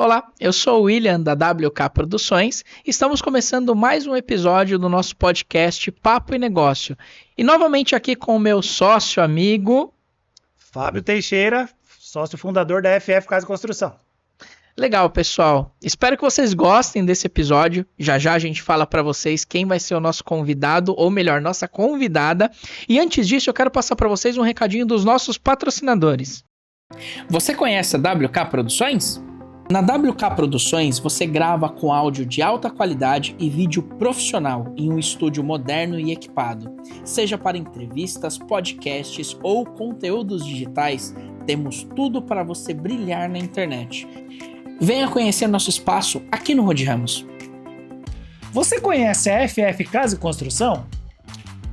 Olá, eu sou o William da WK Produções. Estamos começando mais um episódio do nosso podcast Papo e Negócio. E novamente aqui com o meu sócio amigo Fábio Teixeira, sócio fundador da FF Casa e Construção. Legal, pessoal. Espero que vocês gostem desse episódio. Já já a gente fala para vocês quem vai ser o nosso convidado, ou melhor, nossa convidada. E antes disso, eu quero passar para vocês um recadinho dos nossos patrocinadores. Você conhece a WK Produções? Na WK Produções, você grava com áudio de alta qualidade e vídeo profissional em um estúdio moderno e equipado. Seja para entrevistas, podcasts ou conteúdos digitais, temos tudo para você brilhar na internet. Venha conhecer nosso espaço aqui no Rodi Ramos. Você conhece a FF Casa e Construção?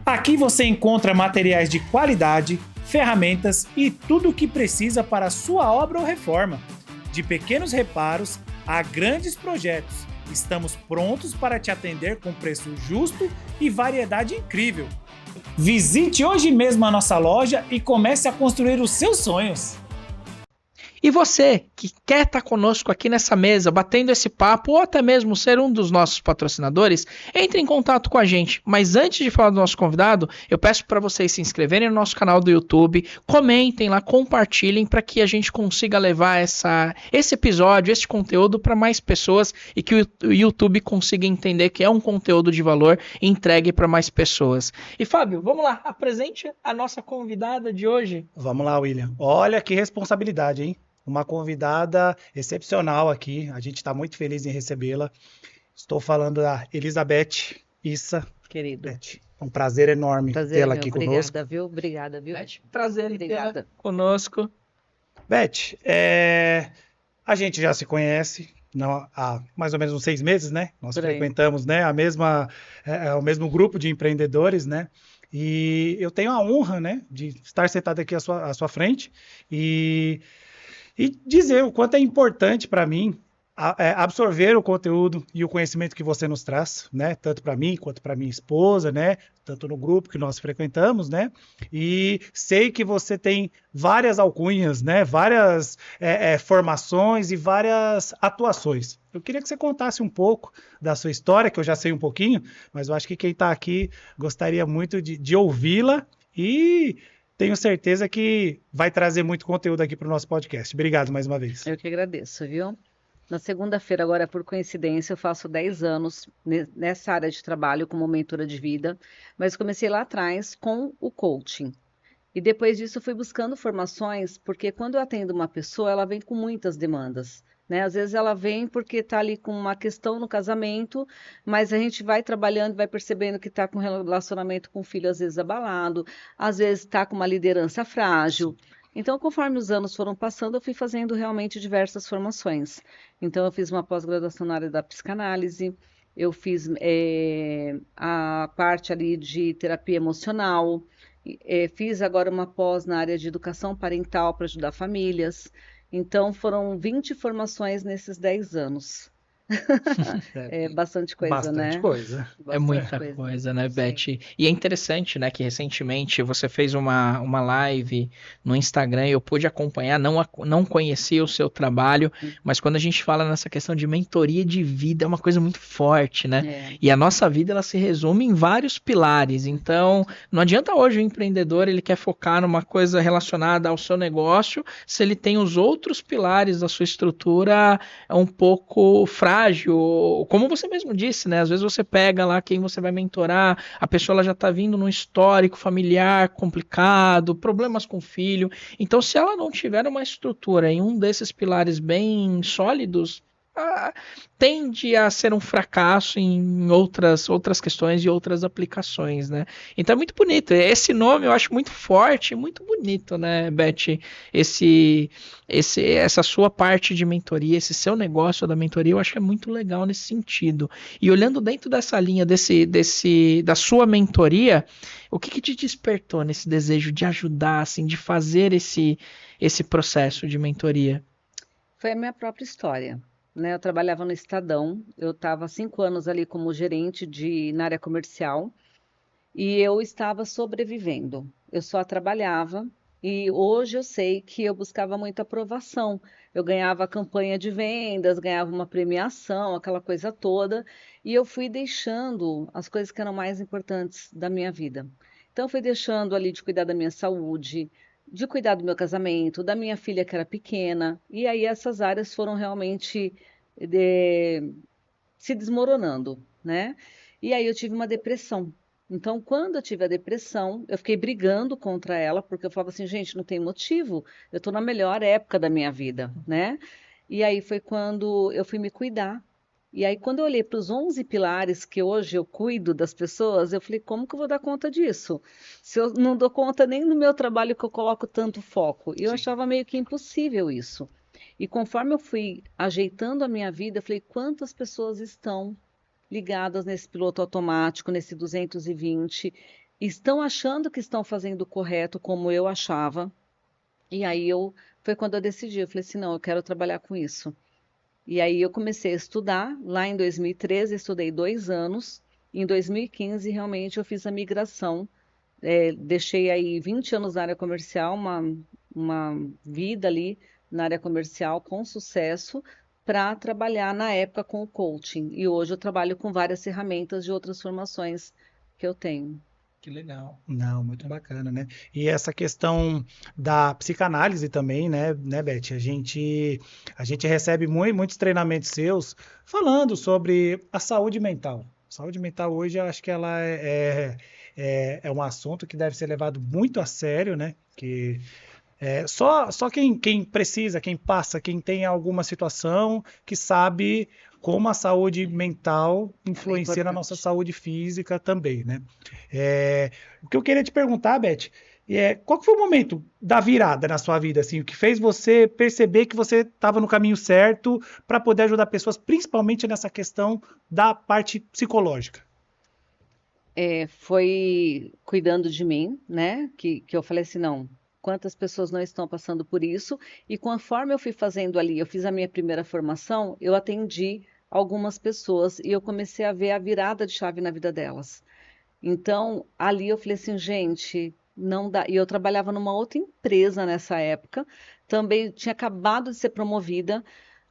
Aqui você encontra materiais de qualidade, ferramentas e tudo o que precisa para a sua obra ou reforma. De pequenos reparos a grandes projetos, estamos prontos para te atender com preço justo e variedade incrível. Visite hoje mesmo a nossa loja e comece a construir os seus sonhos. E você que quer estar conosco aqui nessa mesa, batendo esse papo, ou até mesmo ser um dos nossos patrocinadores, entre em contato com a gente. Mas antes de falar do nosso convidado, eu peço para vocês se inscreverem no nosso canal do YouTube, comentem lá, compartilhem para que a gente consiga levar esse episódio, esse conteúdo para mais pessoas e que o YouTube consiga entender que é um conteúdo de valor e entregue para mais pessoas. E Fábio, vamos lá, apresente a nossa convidada de hoje. Vamos lá, William. Olha que responsabilidade, hein? Uma convidada excepcional aqui. A gente está muito feliz em recebê-la. Estou falando da Elizabeth Issa. Querido. Beth, é um prazer enorme tê-la aqui conosco. Obrigada, viu? Beth, prazer em tê-la conosco. Beth, a gente já se conhece há mais ou menos uns 6 meses, né? Nós frequentamos, né, o mesmo grupo de empreendedores, né? E eu tenho a honra, né, de estar sentado aqui à sua frente e dizer o quanto é importante para mim absorver o conteúdo e o conhecimento que você nos traz, né? Tanto para mim quanto para minha esposa, né? Tanto no grupo que nós frequentamos, né? E sei que você tem várias alcunhas, né? Várias formações e várias atuações. Eu queria que você contasse um pouco da sua história, que eu já sei um pouquinho, mas eu acho que quem está aqui gostaria muito de ouvi-la e tenho certeza que vai trazer muito conteúdo aqui para o nosso podcast. Obrigado mais uma vez. Eu que agradeço, viu? Na segunda-feira, agora por coincidência, eu faço 10 anos nessa área de trabalho como mentora de vida, mas comecei lá atrás com o coaching. E depois disso eu fui buscando formações, porque quando eu atendo uma pessoa, ela vem com muitas demandas. Né? Às vezes ela vem porque está ali com uma questão no casamento, mas a gente vai trabalhando, vai percebendo que está com relacionamento com o filho às vezes abalado, às vezes está com uma liderança frágil. Então, conforme os anos foram passando, eu fui fazendo realmente diversas formações. Então, eu fiz uma pós-graduação na área da psicanálise, eu fiz a parte ali de terapia emocional, fiz agora uma pós na área de educação parental para ajudar famílias. Então, foram 20 formações nesses 10 anos. É bastante coisa, né? Bastante coisa. É muita coisa, né, Beth? E é interessante, né, que recentemente você fez uma live no Instagram e eu pude acompanhar, não conhecia o seu trabalho, mas quando a gente fala nessa questão de mentoria de vida, é uma coisa muito forte, né? E a nossa vida, ela se resume em vários pilares, então não adianta hoje o empreendedor, ele quer focar numa coisa relacionada ao seu negócio, se ele tem os outros pilares da sua estrutura um pouco frágil, como você mesmo disse, né? Às vezes você pega lá quem você vai mentorar, a pessoa ela já está vindo num histórico familiar complicado, problemas com o filho. Então, se ela não tiver uma estrutura em um desses pilares bem sólidos, tende a ser um fracasso em outras questões e outras aplicações, né? Então é muito bonito. Esse nome eu acho muito forte e muito bonito, né, Beth? Essa sua parte de mentoria, esse seu negócio da mentoria, eu acho que é muito legal nesse sentido. E olhando dentro dessa linha da sua mentoria, o que te despertou nesse desejo de ajudar, assim, de fazer esse processo de mentoria? Foi a minha própria história. Né, eu trabalhava no Estadão, eu estava há 5 anos ali como gerente na área comercial e eu estava sobrevivendo. Eu só trabalhava e hoje eu sei que eu buscava muita aprovação. eu ganhava a campanha de vendas, ganhava uma premiação, aquela coisa toda, e eu fui deixando as coisas que eram mais importantes da minha vida. Então, eu fui deixando ali de cuidar da minha saúde, de cuidar do meu casamento, da minha filha que era pequena, e aí essas áreas foram realmente se desmoronando, né? E aí eu tive uma depressão. Então, quando eu tive a depressão, eu fiquei brigando contra ela, porque eu falava assim, gente, não tem motivo, eu estou na melhor época da minha vida, né? E aí foi quando eu fui me cuidar. E aí, quando eu olhei para os 11 pilares que hoje eu cuido das pessoas, eu falei, como que eu vou dar conta disso? Se eu não dou conta nem no meu trabalho que eu coloco tanto foco. E eu achava meio que impossível isso. E conforme eu fui ajeitando a minha vida, eu falei, quantas pessoas estão ligadas nesse piloto automático, nesse 220, estão achando que estão fazendo o correto como eu achava. E aí foi quando eu decidi, eu falei assim, não, eu quero trabalhar com isso. E aí eu comecei a estudar, lá em 2013, estudei 2 anos, em 2015 realmente eu fiz a migração, deixei aí 20 anos na área comercial, uma vida ali na área comercial com sucesso, para trabalhar na época com o coaching. E hoje eu trabalho com várias ferramentas de outras formações que eu tenho. Que legal. Não, muito bacana, né? E essa questão da psicanálise também, né, Beth? A gente recebe muitos treinamentos seus falando sobre a saúde mental. Saúde mental hoje, eu acho que ela é um assunto que deve ser levado muito a sério, né? Que só quem precisa, quem passa, quem tem alguma situação, que sabe como a saúde mental influencia na nossa saúde física também, né? O que eu queria te perguntar, Beth, qual que foi o momento da virada na sua vida, assim, o que fez você perceber que você estava no caminho certo para poder ajudar pessoas, principalmente nessa questão da parte psicológica? Foi cuidando de mim, né? Que eu falei assim, não, quantas pessoas não estão passando por isso? E conforme eu fui fazendo ali, eu fiz a minha primeira formação, eu atendi algumas pessoas e eu comecei a ver a virada de chave na vida delas. Então, ali eu falei assim, gente, não dá. E eu trabalhava numa outra empresa nessa época, também tinha acabado de ser promovida,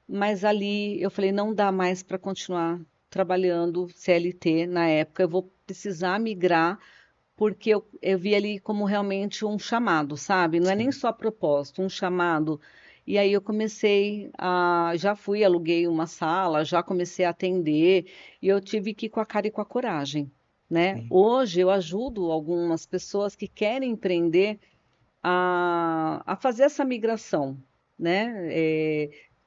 mas ali eu falei, não dá mais para continuar trabalhando CLT na época, eu vou precisar migrar, porque eu vi ali como realmente um chamado, sabe? Não é nem só propósito, um chamado. E aí eu já fui, aluguei uma sala, já comecei a atender, e eu tive que ir com a cara e com a coragem, né? Hoje eu ajudo algumas pessoas que querem empreender a fazer essa migração, né?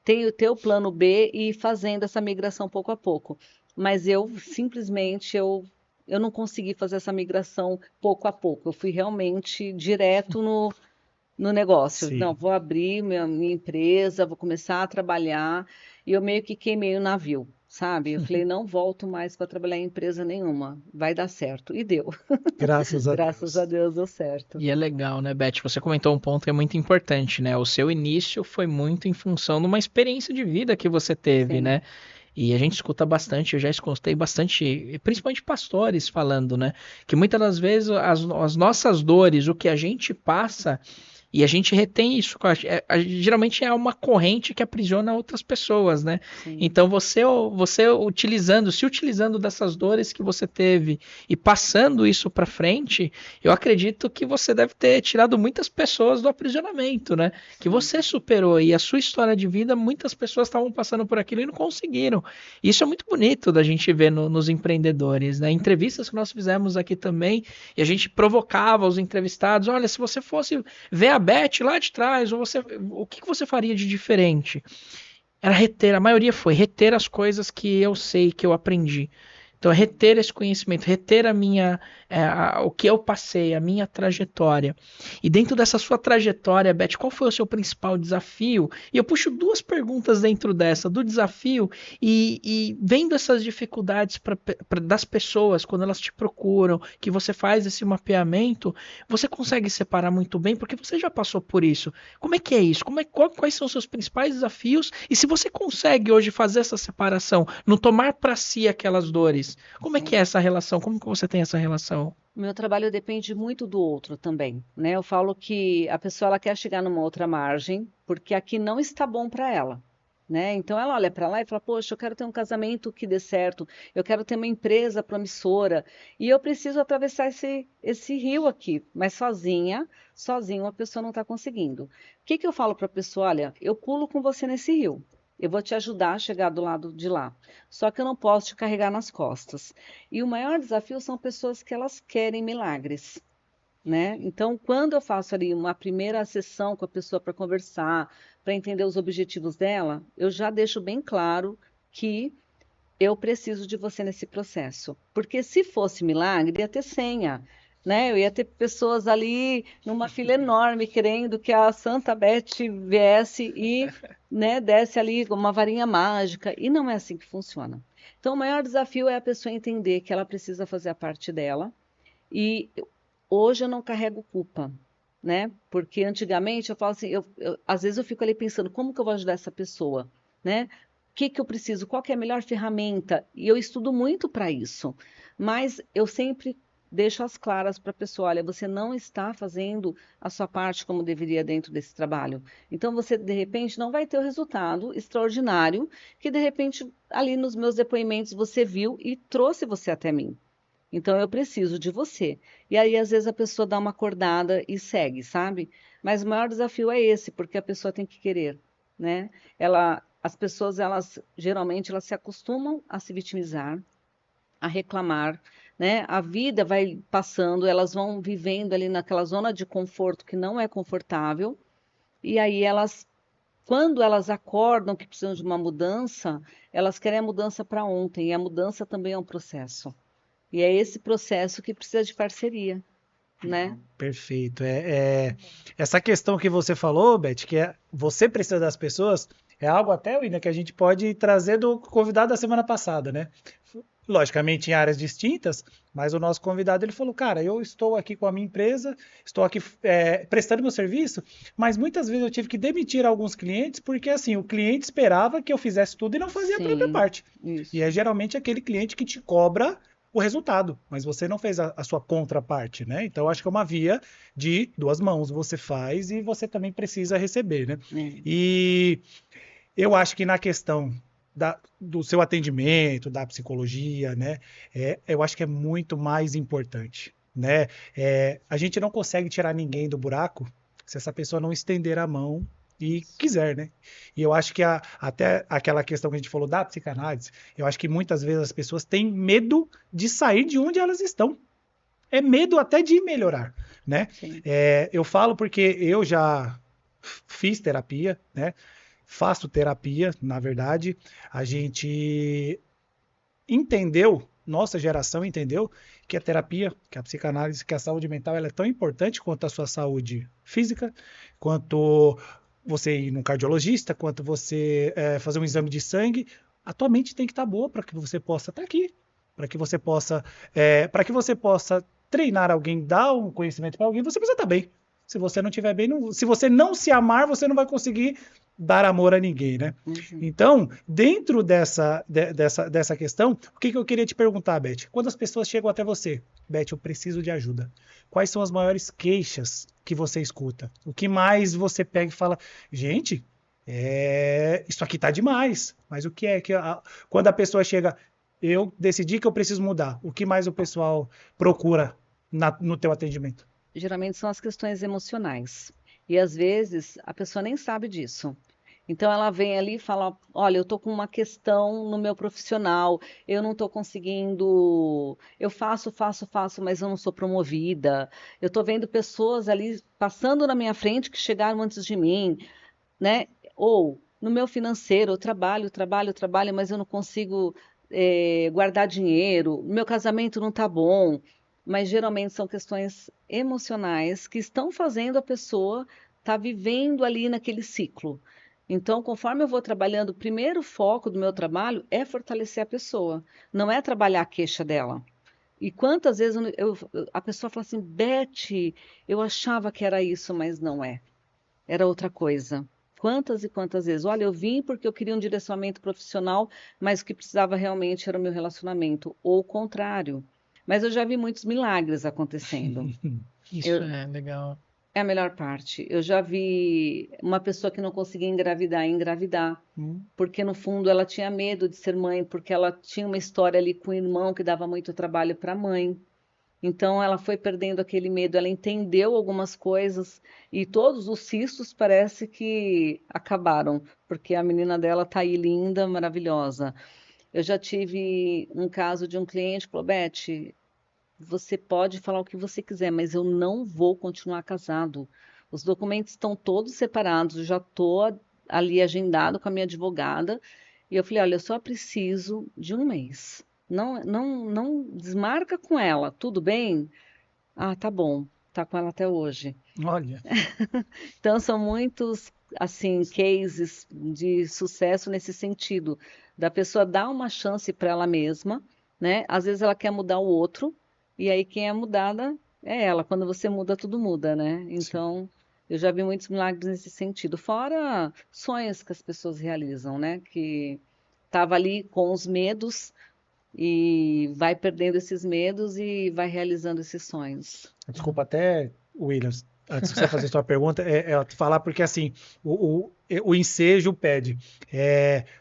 Ter o plano B e ir fazendo essa migração pouco a pouco. Mas eu simplesmente eu não consegui fazer essa migração pouco a pouco. Eu fui realmente direto no negócio. Sim. Não, vou abrir minha empresa, vou começar a trabalhar. E eu meio que queimei o navio, sabe? Eu falei, não volto mais para trabalhar em empresa nenhuma. Vai dar certo. E deu. Graças a Deus. Graças a Deus deu certo. E é legal, né, Beth? Você comentou um ponto que é muito importante, né? O seu início foi muito em função de uma experiência de vida que você teve, Sim. né? E a gente escuta bastante, eu já escutei bastante, principalmente pastores falando, né? Que muitas das vezes as nossas dores, o que a gente passa, e a gente retém isso. Geralmente é uma corrente que aprisiona outras pessoas, né? Sim. Então você se utilizando dessas dores que você teve e passando isso para frente, eu acredito que você deve ter tirado muitas pessoas do aprisionamento, né? Que você superou e a sua história de vida, muitas pessoas estavam passando por aquilo e não conseguiram. Isso é muito bonito da gente ver nos empreendedores, né? Entrevistas que nós fizemos aqui também, e a gente provocava os entrevistados, olha, se você fosse ver a Beth lá de trás, o que você faria de diferente? Era reter, a maioria foi reter as coisas que eu sei, que eu aprendi. Então, reter esse conhecimento, reter o que eu passei, a minha trajetória. E dentro dessa sua trajetória, Beth, qual foi o seu principal desafio? E eu puxo 2 perguntas dentro dessa, do desafio e vendo essas dificuldades das pessoas, quando elas te procuram, que você faz esse mapeamento, você consegue separar muito bem, porque você já passou por isso. Como é que é isso? Quais são os seus principais desafios? E se você consegue hoje fazer essa separação, não tomar para si aquelas dores, clientes. Como é que é essa relação? Como que você tem essa relação? O meu trabalho depende muito do outro também, né? Eu falo que a pessoa ela quer chegar numa outra margem, porque aqui não está bom para ela, né? Então ela olha para lá e fala: "Poxa, eu quero ter um casamento que dê certo, eu quero ter uma empresa promissora e eu preciso atravessar esse rio aqui, mas sozinho a pessoa não está conseguindo. O que que eu falo para a pessoa? Olha, eu pulo com você nesse rio. Eu vou te ajudar a chegar do lado de lá. Só que eu não posso te carregar nas costas. E o maior desafio são pessoas que elas querem milagres, né? Então, quando eu faço ali uma primeira sessão com a pessoa para conversar, para entender os objetivos dela, eu já deixo bem claro que eu preciso de você nesse processo. Porque se fosse milagre, ia ter senha, né? Eu ia ter pessoas ali numa fila enorme querendo que a Santa Beth viesse e, né, desse ali uma varinha mágica. E não é assim que funciona. Então, o maior desafio é a pessoa entender que ela precisa fazer a parte dela. E hoje eu não carrego culpa, né? Porque antigamente eu falo assim, às vezes eu fico ali pensando, como que eu vou ajudar essa pessoa, né? O que que eu preciso? Qual que é a melhor ferramenta? E eu estudo muito para isso, mas eu sempre deixo as claras para a pessoa, olha, você não está fazendo a sua parte como deveria dentro desse trabalho. Então você de repente não vai ter o resultado extraordinário que de repente ali nos meus depoimentos você viu e trouxe você até mim. Então eu preciso de você. E aí às vezes a pessoa dá uma acordada e segue, sabe? Mas o maior desafio é esse, porque a pessoa tem que querer, né? As pessoas elas geralmente elas se acostumam a se vitimizar, a reclamar, né? A vida vai passando, elas vão vivendo ali naquela zona de conforto que não é confortável, e aí quando elas acordam que precisam de uma mudança, elas querem a mudança para ontem, e a mudança também é um processo. E é esse processo que precisa de parceria, né? Perfeito. Essa questão que você falou, Beth, que você precisa das pessoas, é algo até, William, que a gente pode trazer do convidado da semana passada, né? Logicamente em áreas distintas, mas o nosso convidado ele falou, cara, eu estou aqui com a minha empresa, estou aqui prestando meu serviço, mas muitas vezes eu tive que demitir alguns clientes porque assim o cliente esperava que eu fizesse tudo e não fazia a própria parte. Isso. E é geralmente aquele cliente que te cobra o resultado, mas você não fez a sua contraparte, né? Então acho que é uma via de duas mãos, você faz e você também precisa receber, né? E eu acho que na questão do seu atendimento, da psicologia, né? Eu acho que é muito mais importante, né? A gente não consegue tirar ninguém do buraco se essa pessoa não estender a mão e quiser, né? E eu acho que até aquela questão que a gente falou da psicanálise, eu acho que muitas vezes as pessoas têm medo de sair de onde elas estão. É medo até de melhorar, né? Eu falo porque eu já fiz terapia, né? Faço terapia, na verdade. A gente entendeu, nossa geração entendeu que a terapia, que a psicanálise, que a saúde mental ela é tão importante quanto a sua saúde física, quanto você ir num cardiologista, quanto você fazer um exame de sangue. A tua mente tem que estar boa para que você possa estar aqui, para que você possa treinar alguém, dar um conhecimento para alguém, você precisa estar bem. Se você não estiver bem, se você não se amar, você não vai conseguir dar amor a ninguém, né? Então, dentro dessa questão, o que eu queria te perguntar, Beth? Quando as pessoas chegam até você, Beth, eu preciso de ajuda. Quais são as maiores queixas que você escuta? O que mais você pega e fala, gente, isso aqui tá demais. Mas o que é que quando a pessoa chega, eu decidi que eu preciso mudar, o que mais o pessoal procura no teu atendimento? Geralmente são as questões emocionais. E às vezes a pessoa nem sabe disso. Então ela vem ali e fala: olha, eu estou com uma questão no meu profissional, eu não estou conseguindo, eu faço, mas eu não sou promovida. Eu estou vendo pessoas ali passando na minha frente que chegaram antes de mim, né? Ou no meu financeiro, eu trabalho, mas eu não consigo guardar dinheiro, meu casamento não está bom. Mas geralmente são questões emocionais que estão fazendo a pessoa estar vivendo ali naquele ciclo. Então, conforme eu vou trabalhando, o primeiro foco do meu trabalho é fortalecer a pessoa, não é trabalhar a queixa dela. E quantas vezes a pessoa fala assim, Beth, eu achava que era isso, mas não é. Era outra coisa. Quantas e quantas vezes? Olha, eu vim porque eu queria um direcionamento profissional, mas o que precisava realmente era o meu relacionamento, ou o contrário. Mas eu já vi muitos milagres acontecendo. Isso Eu- é legal. É a melhor parte. Eu já vi uma pessoa que não conseguia engravidar, porque no fundo ela tinha medo de ser mãe, porque ela tinha uma história ali com o irmão que dava muito trabalho para a mãe. Então ela foi perdendo aquele medo, ela entendeu algumas coisas e todos os cistos parece que acabaram, porque a menina dela tá aí linda, maravilhosa. Eu já tive um caso de um cliente que falou, Beth, você pode falar o que você quiser, mas eu não vou continuar casado. Os documentos estão todos separados, eu já estou ali agendado com a minha advogada. E eu falei, olha, eu só preciso de um mês. Não desmarca com ela, tudo bem? Ah, tá bom, tá com ela até hoje. Olha, Então são muitos assim cases de sucesso nesse sentido, da pessoa dar uma chance para ela mesma, né? Às vezes ela quer mudar o outro, e aí quem é mudada é ela. Quando você muda, tudo muda, né? sim. Então, eu já vi muitos milagres nesse sentido, fora sonhos que as pessoas realizam, né? Que estava ali com os medos e vai perdendo esses medos e vai realizando esses sonhos. Desculpa até, Williams, antes de você fazer sua pergunta, falar porque assim, o ensejo pede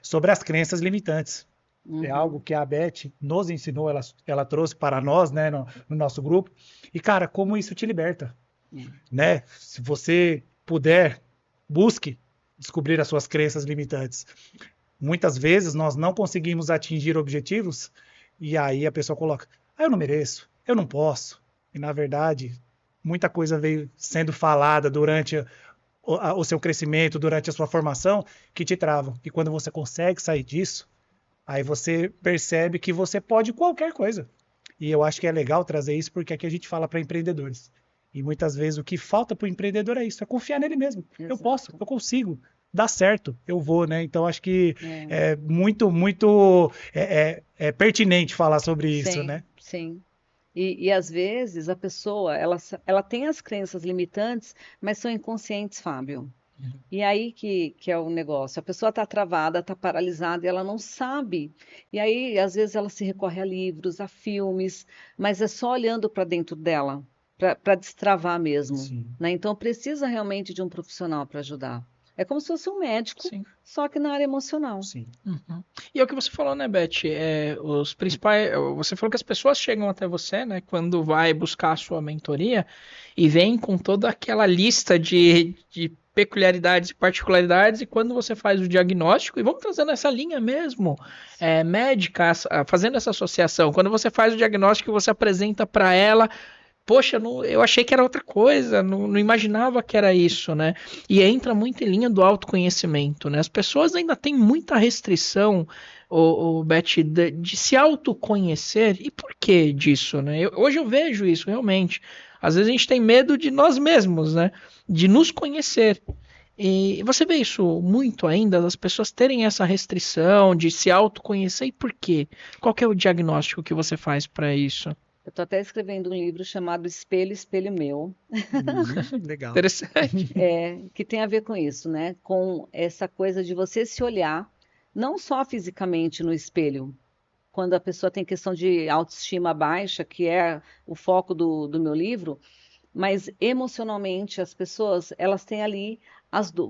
sobre as crenças limitantes. É Uhum. algo que a Beth nos ensinou, ela trouxe para nós, né, no nosso grupo. E, cara, como isso te liberta, né? Se você puder, busque descobrir as suas crenças limitantes. Muitas vezes nós não conseguimos atingir objetivos e aí a pessoa coloca, eu não mereço, eu não posso. E na verdade, muita coisa veio sendo falada durante o seu crescimento, durante a sua formação, que te travam. E quando você consegue sair disso, aí você percebe que você pode qualquer coisa. E eu acho que é legal trazer isso porque aqui a gente fala para empreendedores. E muitas vezes o que falta para o empreendedor é isso, é confiar nele mesmo. Eu posso, Exato. eu consigo, dá certo, eu vou, né? Então acho que É. é muito pertinente falar sobre isso, Sim, né? sim. E às vezes a pessoa, ela tem as crenças limitantes, mas são inconscientes, Fábio. E aí que é o negócio. A pessoa está travada, está paralisada e ela não sabe. E aí, às vezes, ela se recorre a livros, a filmes, mas é só olhando para dentro dela, para destravar mesmo, Sim, né? Então, precisa realmente de um profissional para ajudar. É como se fosse um médico, Sim. só que na área emocional. sim. Uhum. E é o que você falou, né, Beth? Os principais. Você falou que as pessoas chegam até você, né, quando vai buscar a sua mentoria e vem com toda aquela lista de peculiaridades e particularidades, e quando você faz o diagnóstico, e vamos trazendo essa linha mesmo, médica, fazendo essa associação, quando você faz o diagnóstico, você apresenta para ela. Poxa, eu achei que era outra coisa, não imaginava que era isso, né? E entra muito em linha do autoconhecimento, né? As pessoas ainda têm muita restrição, Beth, de se autoconhecer. E por que disso, né? Hoje eu vejo isso realmente. Às vezes a gente tem medo de nós mesmos, né? De nos conhecer. E você vê isso muito ainda, das pessoas terem essa restrição de se autoconhecer. E por quê? Qual que é o diagnóstico que você faz para isso? Eu estou até escrevendo um livro chamado Espelho, Espelho Meu, Legal. Interessante. que tem a ver com isso, né? Com essa coisa de você se olhar, não só fisicamente no espelho, quando a pessoa tem questão de autoestima baixa, que é o foco do meu livro, mas emocionalmente as pessoas, elas têm ali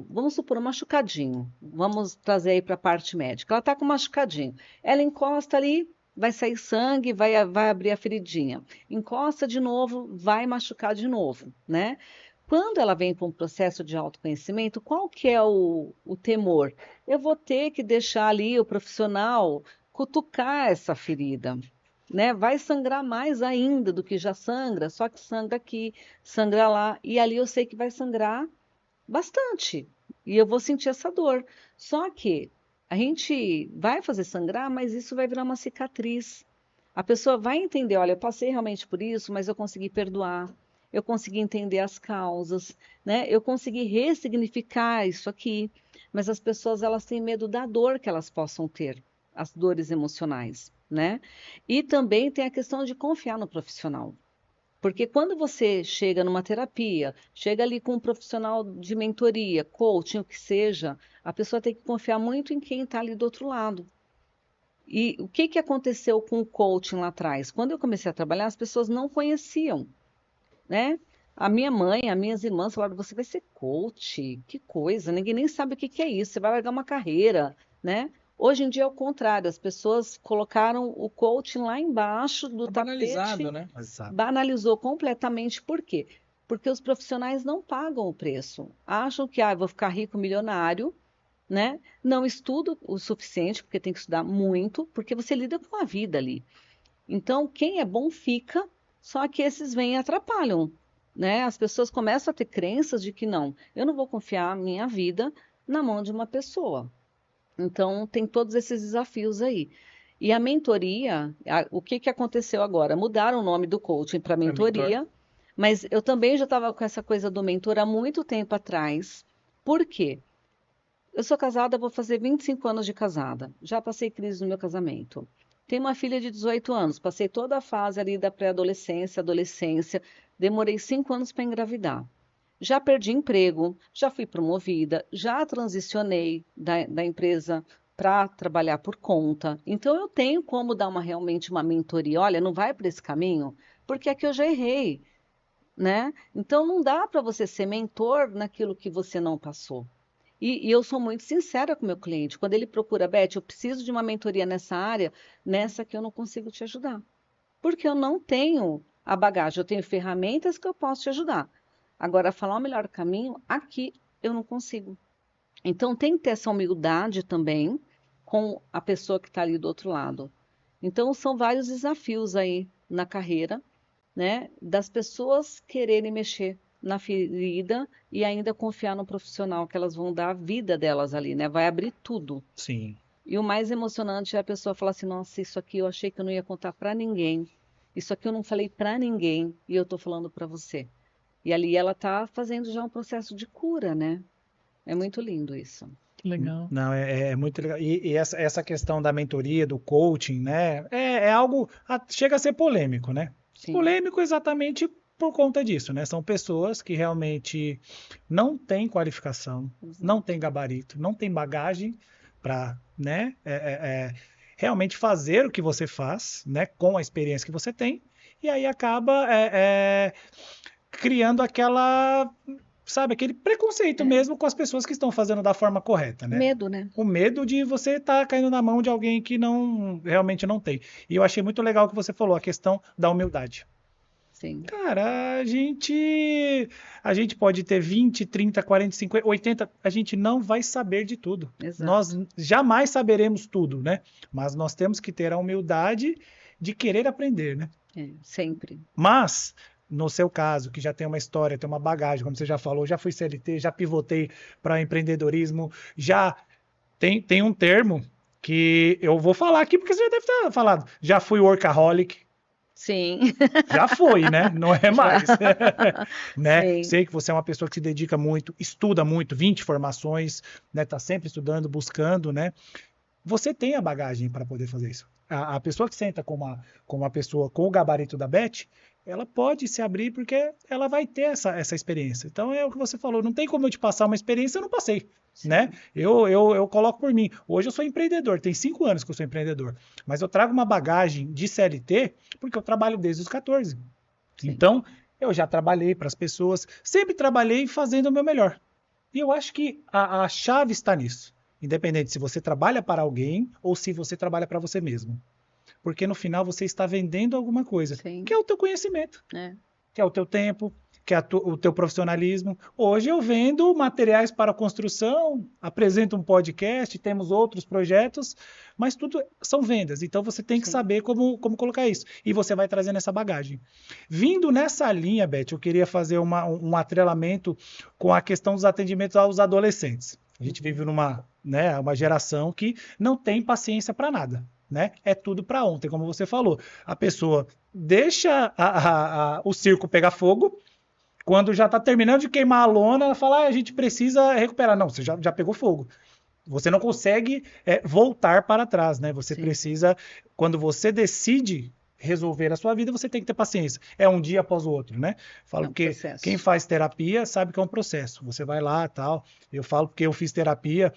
vamos supor, um machucadinho. Vamos trazer aí para a parte médica. Ela está com um machucadinho. Ela encosta ali, vai sair sangue, vai abrir a feridinha. Encosta de novo, vai machucar de novo, né? Quando ela vem para um processo de autoconhecimento, qual que é o temor? Eu vou ter que deixar ali o profissional cutucar essa ferida, né? Vai sangrar mais ainda do que já sangra, só que sangra aqui, sangra lá, e ali eu sei que vai sangrar bastante, e eu vou sentir essa dor. Só que a gente vai fazer sangrar, mas isso vai virar uma cicatriz. A pessoa vai entender, olha, eu passei realmente por isso, mas eu consegui perdoar. Eu consegui entender as causas, né? Eu consegui ressignificar isso aqui. Mas as pessoas, elas têm medo da dor que elas possam ter, as dores emocionais, né? E também tem a questão de confiar no profissional. Porque quando você chega numa terapia, chega ali com um profissional de mentoria, coaching, o que seja, a pessoa tem que confiar muito em quem está ali do outro lado. E o que aconteceu com o coaching lá atrás? Quando eu comecei a trabalhar, as pessoas não conheciam, né? A minha mãe, as minhas irmãs falaram, você vai ser coach? Que coisa, ninguém nem sabe o que é isso, você vai largar uma carreira, né? Hoje em dia é o contrário, as pessoas colocaram o coaching lá embaixo do banalizado, tapete, né? banalizou completamente. Por quê? Porque os profissionais não pagam o preço. Acham que, eu vou ficar rico, milionário, né? Não estudo o suficiente, porque tem que estudar muito, porque você lida com a vida ali. Então, quem é bom fica, só que esses vêm e atrapalham, né? As pessoas começam a ter crenças de que não, eu não vou confiar a minha vida na mão de uma pessoa. Então, tem todos esses desafios aí. E a mentoria, o que aconteceu agora? Mudaram o nome do coaching para mentoria, mas eu também já estava com essa coisa do mentor há muito tempo atrás. Por quê? Eu sou casada, vou fazer 25 anos de casada. Já passei crise no meu casamento. Tenho uma filha de 18 anos, passei toda a fase ali da pré-adolescência, adolescência. Demorei 5 anos para engravidar. Já perdi emprego, já fui promovida, já transicionei da empresa para trabalhar por conta. Então, eu tenho como dar realmente uma mentoria. Olha, não vai por esse caminho, porque aqui eu já errei, né? Então, não dá para você ser mentor naquilo que você não passou. E eu sou muito sincera com o meu cliente. Quando ele procura, Beth, eu preciso de uma mentoria nessa área, nessa que eu não consigo te ajudar. Porque eu não tenho a bagagem, eu tenho ferramentas que eu posso te ajudar. Agora, falar o melhor caminho, aqui eu não consigo. Então, tem que ter essa humildade também com a pessoa que está ali do outro lado. Então, são vários desafios aí na carreira, né? Das pessoas quererem mexer na ferida e ainda confiar no profissional que elas vão dar a vida delas ali, né? Vai abrir tudo. Sim. E o mais emocionante é a pessoa falar assim, nossa, isso aqui eu achei que eu não ia contar para ninguém. Isso aqui eu não falei para ninguém e eu estou falando para você. E ali ela está fazendo já um processo de cura, né? É muito lindo isso. Legal. Não, é muito legal. E essa questão da mentoria, do coaching, né? É algo. Chega a ser polêmico, né? Sim. Polêmico exatamente por conta disso, né? São pessoas que realmente não têm qualificação, não têm gabarito, não têm bagagem para, né? Realmente fazer o que você faz, né? Com a experiência que você tem. E aí acaba criando aquela, sabe, aquele preconceito mesmo com as pessoas que estão fazendo da forma correta, né? Medo, né? O medo de você estar caindo na mão de alguém que realmente não tem. E eu achei muito legal o que você falou, a questão da humildade. Sim. Cara, a gente pode ter 20, 30, 40, 50, 80, a gente não vai saber de tudo. Exato. Nós jamais saberemos tudo, né? Mas nós temos que ter a humildade de querer aprender, né? Sempre. Mas, no seu caso, que já tem uma história, tem uma bagagem, como você já falou, já fui CLT, já pivotei para empreendedorismo, já tem um termo que eu vou falar aqui, porque você já deve ter falado. Já fui workaholic. Sim. Já foi, né? Não é mais. Né? Sim. Sei que você é uma pessoa que se dedica muito, estuda muito, 20 formações, né? Tá sempre estudando, buscando, né? Você tem a bagagem para poder fazer isso. A pessoa que senta com uma pessoa com o gabarito da Beth, ela pode se abrir porque ela vai ter essa experiência. Então é o que você falou, não tem como eu te passar uma experiência, eu não passei, né? Eu coloco por mim. Hoje eu sou empreendedor, tem 5 anos que eu sou empreendedor, mas eu trago uma bagagem de CLT porque eu trabalho desde os 14. Sim. Então, eu já trabalhei para as pessoas, sempre trabalhei fazendo o meu melhor. E eu acho que a chave está nisso. Independente se você trabalha para alguém ou se você trabalha para você mesmo. Porque no final você está vendendo alguma coisa, Sim. que é o teu conhecimento, que é o teu tempo, que é o teu profissionalismo. Hoje eu vendo materiais para construção, apresento um podcast, temos outros projetos, mas tudo são vendas. Então você tem que saber como colocar isso. E você vai trazendo essa bagagem. Vindo nessa linha, Beth, eu queria fazer um atrelamento com a questão dos atendimentos aos adolescentes. A gente vive numa geração que não tem paciência para nada. Né? É tudo para ontem, como você falou. A pessoa deixa o circo pegar fogo, quando já está terminando de queimar a lona, ela fala, a gente precisa recuperar. Não, você já pegou fogo. Você não consegue voltar para trás, né? Você precisa, quando você decide resolver a sua vida, você tem que ter paciência. É um dia após o outro, né? Falo porque processo. quem faz terapia sabe que é um processo. Você vai lá e tal. Eu falo porque eu fiz terapia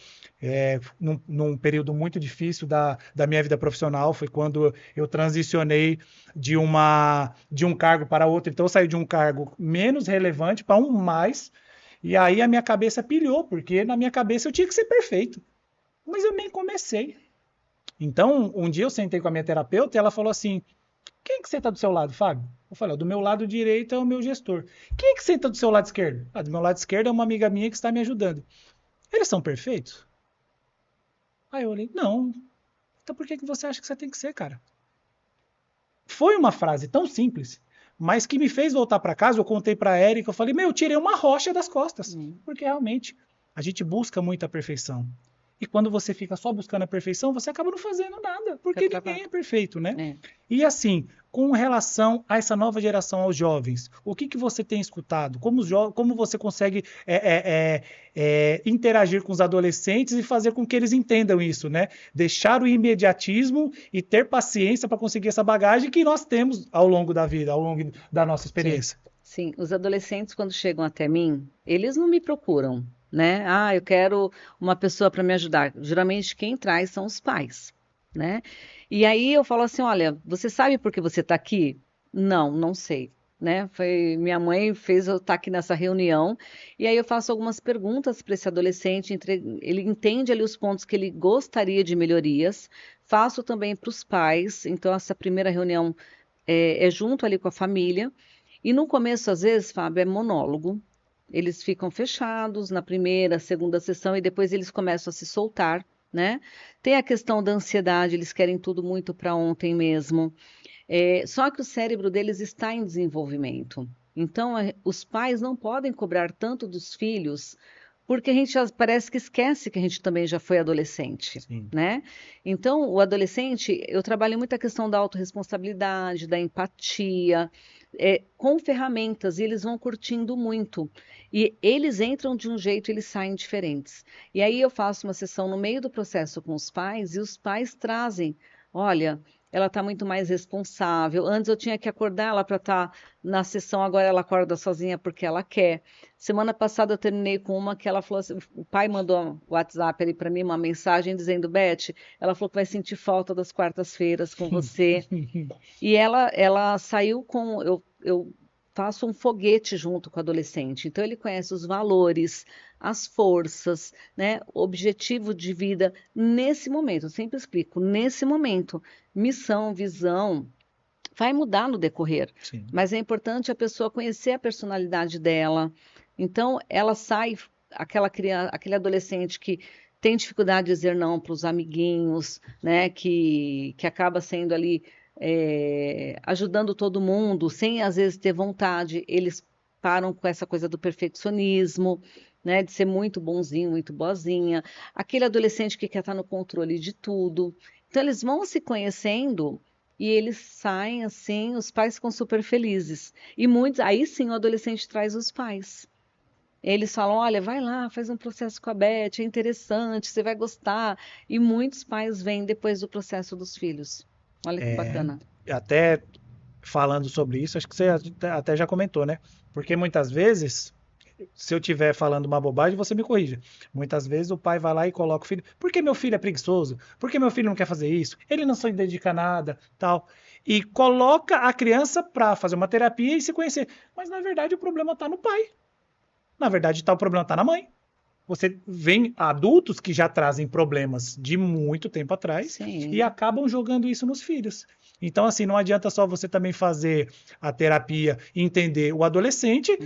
num período muito difícil da minha vida profissional. Foi quando eu transicionei de um cargo para outro. Então eu saí de um cargo menos relevante para um mais. E aí a minha cabeça pilhou, porque na minha cabeça eu tinha que ser perfeito. Mas eu nem comecei. Então, um dia eu sentei com a minha terapeuta e ela falou assim: quem que senta do seu lado, Fábio? Eu falei: do meu lado direito é o meu gestor. Quem que senta do seu lado esquerdo? Do meu lado esquerdo é uma amiga minha que está me ajudando. Eles são perfeitos? Aí eu olhei: não. Então por que você acha que você tem que ser, cara? Foi uma frase tão simples, mas que me fez voltar para casa. Eu contei para a Érica, eu falei: eu tirei uma rocha das costas. Porque realmente a gente busca muito a perfeição. E quando você fica só buscando a perfeição, você acaba não fazendo nada, porque ninguém é perfeito, né? E assim, com relação a essa nova geração, aos jovens, o que você tem escutado? Como você consegue interagir com os adolescentes e fazer com que eles entendam isso, né? Deixar o imediatismo e ter paciência para conseguir essa bagagem que nós temos ao longo da vida, ao longo da nossa experiência. Sim, os adolescentes, quando chegam até mim, eles não me procuram, né? Ah, eu quero uma pessoa para me ajudar. Geralmente quem traz são os pais, né? E aí eu falo assim, olha, você sabe por que você está aqui? Não sei, né? Minha mãe fez eu estar aqui nessa reunião e aí eu faço algumas perguntas para esse adolescente, ele entende ali os pontos que ele gostaria de melhorias. Faço também para os pais, então essa primeira reunião é junto ali com a família. E no começo, às vezes, Fábio, é monólogo. Eles ficam fechados na primeira, segunda sessão e depois eles começam a se soltar, né? Tem a questão da ansiedade, eles querem tudo muito para ontem mesmo. Só que o cérebro deles está em desenvolvimento. Então, os pais não podem cobrar tanto dos filhos, porque a gente parece que esquece que a gente também já foi adolescente, né? Então, o adolescente, eu trabalho muito a questão da autorresponsabilidade, da empatia, com ferramentas, e eles vão curtindo muito. E eles entram de um jeito, eles saem diferentes. E aí eu faço uma sessão no meio do processo com os pais, e os pais trazem, olha, ela está muito mais responsável. Antes eu tinha que acordar ela para estar na sessão, agora ela acorda sozinha porque ela quer. Semana passada eu terminei com uma que ela falou assim, o pai mandou um WhatsApp ali para mim, uma mensagem dizendo: Beth, ela falou que vai sentir falta das quartas-feiras com você. E ela saiu com... Eu faço um foguete junto com o adolescente. Então, ele conhece os valores, as forças, né? O objetivo de vida nesse momento. Eu sempre explico, nesse momento. Missão, visão, vai mudar no decorrer. Sim. Mas é importante a pessoa conhecer a personalidade dela. Então, ela sai, aquele adolescente que tem dificuldade de dizer não para os amiguinhos, né? Que acaba sendo ali... ajudando todo mundo, sem às vezes ter vontade, eles param com essa coisa do perfeccionismo, né, de ser muito bonzinho, muito boazinha, aquele adolescente que quer estar no controle de tudo. Então eles vão se conhecendo e eles saem assim, os pais ficam super felizes. E muitos, aí sim o adolescente traz os pais. Eles falam, olha, vai lá, faz um processo com a Beth, é interessante, você vai gostar. E muitos pais vêm depois do processo dos filhos. Olha que bacana. Até falando sobre isso, acho que você até já comentou, né? Porque muitas vezes, se eu estiver falando uma bobagem, você me corrija. Muitas vezes o pai vai lá e coloca o filho. Por que meu filho é preguiçoso? Por que meu filho não quer fazer isso? Ele não se dedica a nada, tal. E coloca a criança para fazer uma terapia e se conhecer. Mas na verdade o problema está no pai. Na verdade o problema está na mãe. Você vê adultos que já trazem problemas de muito tempo atrás. Sim. E acabam jogando isso nos filhos. Então, assim, não adianta só você também fazer a terapia e entender o adolescente,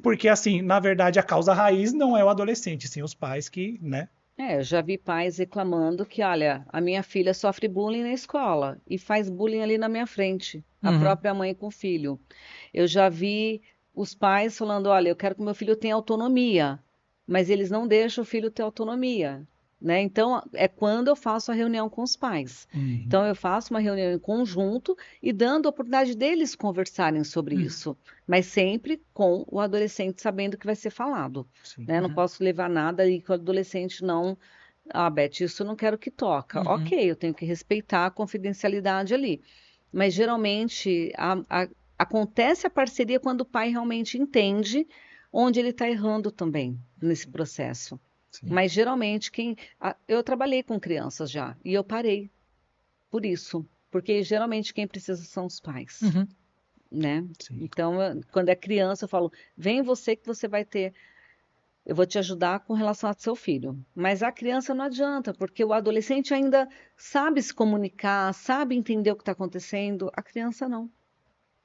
porque, assim, na verdade, a causa raiz não é o adolescente, sim os pais que, né? Eu já vi pais reclamando que, olha, a minha filha sofre bullying na escola e faz bullying ali na minha frente, a própria mãe com o filho. Eu já vi os pais falando, olha, eu quero que meu filho tenha autonomia, mas eles não deixam o filho ter autonomia, né? Então, é quando eu faço a reunião com os pais. Então, eu faço uma reunião em conjunto e dando a oportunidade deles conversarem sobre isso, mas sempre com o adolescente sabendo que vai ser falado, né? Não posso levar nada e que o adolescente não... Ah, Beth, isso eu não quero que toca. Ok, eu tenho que respeitar a confidencialidade ali. Mas geralmente acontece a parceria quando o pai realmente entende onde ele está errando também nesse processo. Sim. Mas geralmente eu trabalhei com crianças já e eu parei por isso, porque geralmente quem precisa são os pais, né? Sim. Então, quando é criança, eu falo, vem você que você vai ter, eu vou te ajudar com relação ao seu filho. Mas a criança não adianta, porque o adolescente ainda sabe se comunicar, sabe entender o que está acontecendo, a criança não.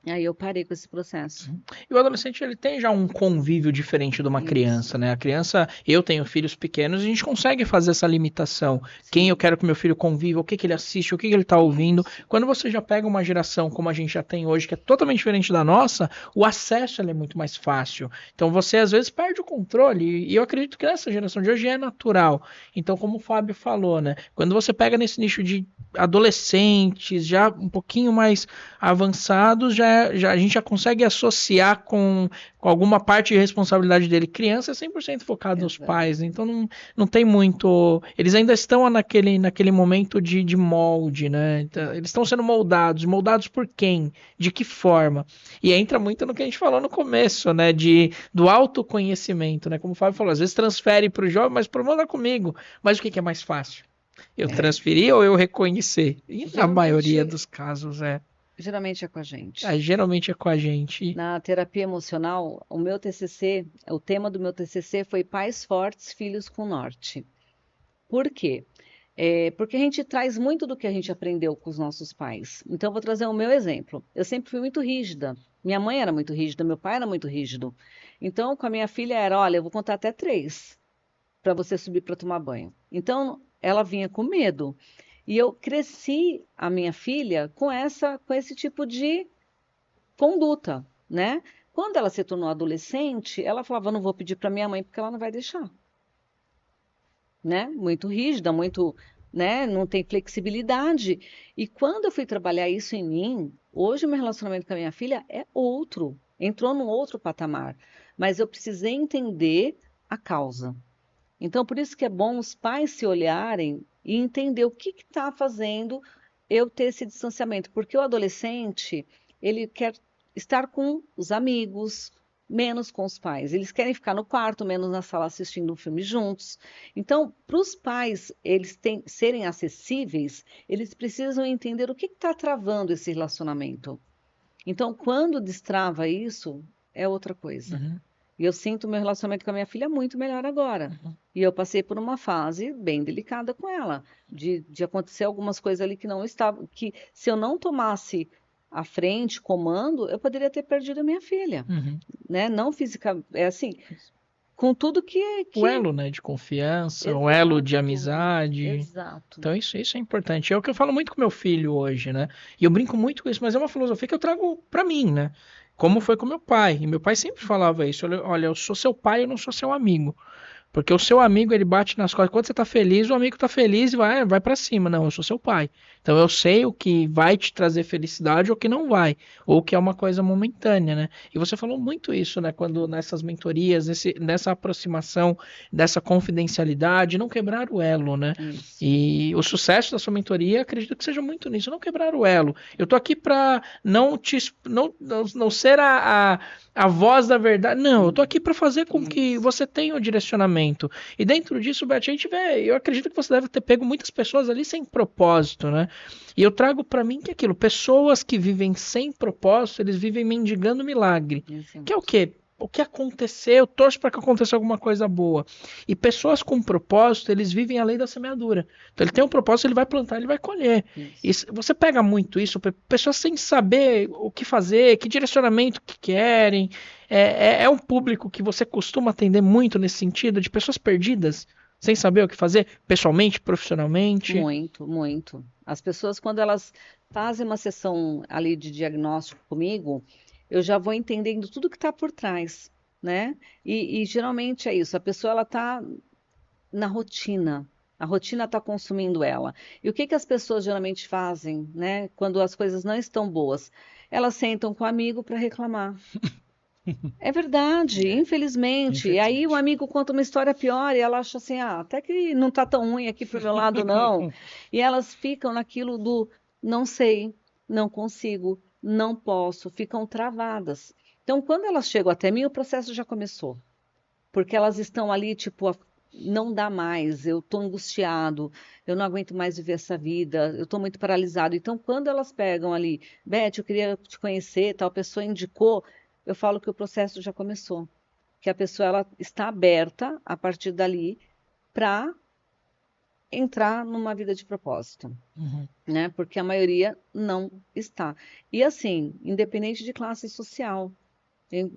Aí eu parei com esse processo. E o adolescente, ele tem já um convívio diferente de uma criança, né? A criança, eu tenho filhos pequenos, e a gente consegue fazer essa limitação. Sim. Quem eu quero que meu filho conviva, o que ele assiste, o que ele está ouvindo. Quando você já pega uma geração como a gente já tem hoje, que é totalmente diferente da nossa, o acesso é muito mais fácil. Então você, às vezes, perde o controle. E eu acredito que essa geração de hoje é natural. Então, como o Fábio falou, né? Quando você pega nesse nicho de adolescentes, já um pouquinho mais avançados, a gente já consegue associar com alguma parte de responsabilidade dele. Criança é 100% focado nos pais, então não tem muito... Eles ainda estão naquele momento de molde, né? Então, eles estão sendo moldados por quem? De que forma? E entra muito no que a gente falou no começo, né? Do autoconhecimento, né? Como o Fábio falou, às vezes transfere para o jovem, mas o problema não é comigo. Mas o que é mais fácil? Eu transferir ou eu reconhecer? E na maioria dos casos geralmente é com a gente. Geralmente é com a gente. Na terapia emocional, o tema do meu TCC foi Pais Fortes, Filhos com Norte. Por quê? Porque a gente traz muito do que a gente aprendeu com os nossos pais. Então, eu vou trazer o meu exemplo. Eu sempre fui muito rígida. Minha mãe era muito rígida, meu pai era muito rígido. Então, com a minha filha era, eu vou contar até 3 para você subir para tomar banho. Então, ela vinha com medo. E eu cresci a minha filha com esse tipo de conduta, né? Quando ela se tornou adolescente, ela falava, não vou pedir para minha mãe porque ela não vai deixar. Né? Muito rígida, muito, né? Não tem flexibilidade. E quando eu fui trabalhar isso em mim, hoje o meu relacionamento com a minha filha é outro. Entrou num outro patamar. Mas eu precisei entender a causa. Então, por isso que é bom os pais se olharem e entender o que está fazendo eu ter esse distanciamento. Porque o adolescente, ele quer estar com os amigos, menos com os pais. Eles querem ficar no quarto, menos na sala assistindo um filme juntos. Então, para os pais serem acessíveis, eles precisam entender o que está travando esse relacionamento. Então, quando destrava isso, é outra coisa. E eu sinto meu relacionamento com a minha filha muito melhor agora. E eu passei por uma fase bem delicada com ela, de acontecer algumas coisas ali que não estavam, que se eu não tomasse à frente, comando, eu poderia ter perdido a minha filha, né? Não fisicamente, assim, com tudo que... O elo, né, de confiança, o elo de amizade. Exato. Então isso é importante. É o que eu falo muito com meu filho hoje, né? E eu brinco muito com isso, mas é uma filosofia que eu trago pra mim, né? Como foi com meu pai. E meu pai sempre falava isso. Olha, eu sou seu pai, eu não sou seu amigo. Porque o seu amigo, ele bate nas costas. Quando você tá feliz, o amigo tá feliz e vai para cima. Não, eu sou seu pai. Então eu sei o que vai te trazer felicidade ou o que não vai. Ou que é uma coisa momentânea, né? E você falou muito isso, né? Quando nessas mentorias, nessa aproximação, dessa confidencialidade, não quebrar o elo, né? Isso. E o sucesso da sua mentoria, acredito que seja muito nisso. Não quebrar o elo. Eu tô aqui para não ser a voz da verdade. Não, eu tô aqui para fazer com que você tenha o direcionamento. E dentro disso, Beth, a gente vê, eu acredito que você deve ter pego muitas pessoas ali sem propósito, né? E eu trago para mim que é aquilo, pessoas que vivem sem propósito, eles vivem mendigando milagre. Que é o quê? O que aconteceu, eu torço para que aconteça alguma coisa boa. E pessoas com propósito, eles vivem a lei da semeadura. Então ele tem um propósito, ele vai plantar, ele vai colher. E você pega muito isso, pessoas sem saber o que fazer, que direcionamento que querem. É um público que você costuma atender muito nesse sentido, de pessoas perdidas, sem saber o que fazer, pessoalmente, profissionalmente? Muito, muito. As pessoas, quando elas fazem uma sessão ali de diagnóstico comigo, eu já vou entendendo tudo que está por trás, né? E geralmente é isso, a pessoa ela está na rotina, a rotina está consumindo ela. E o que as pessoas geralmente fazem, né? Quando as coisas não estão boas? Elas sentam com o amigo para reclamar. É verdade, infelizmente. E aí o amigo conta uma história pior e ela acha assim, até que não está tão ruim aqui pro meu lado, não. E elas ficam naquilo do não sei. não consigo, não posso, ficam travadas. Então, quando elas chegam até mim, o processo já começou. Porque elas estão ali, tipo, não dá mais, eu estou angustiado, eu não aguento mais viver essa vida, eu estou muito paralisado. Então, quando elas pegam ali, Beth, eu queria te conhecer, tal pessoa indicou, eu falo que o processo já começou. Que a pessoa ela está aberta, a partir dali, para entrar numa vida de propósito. Né? Porque a maioria não está. E assim, independente de classe social,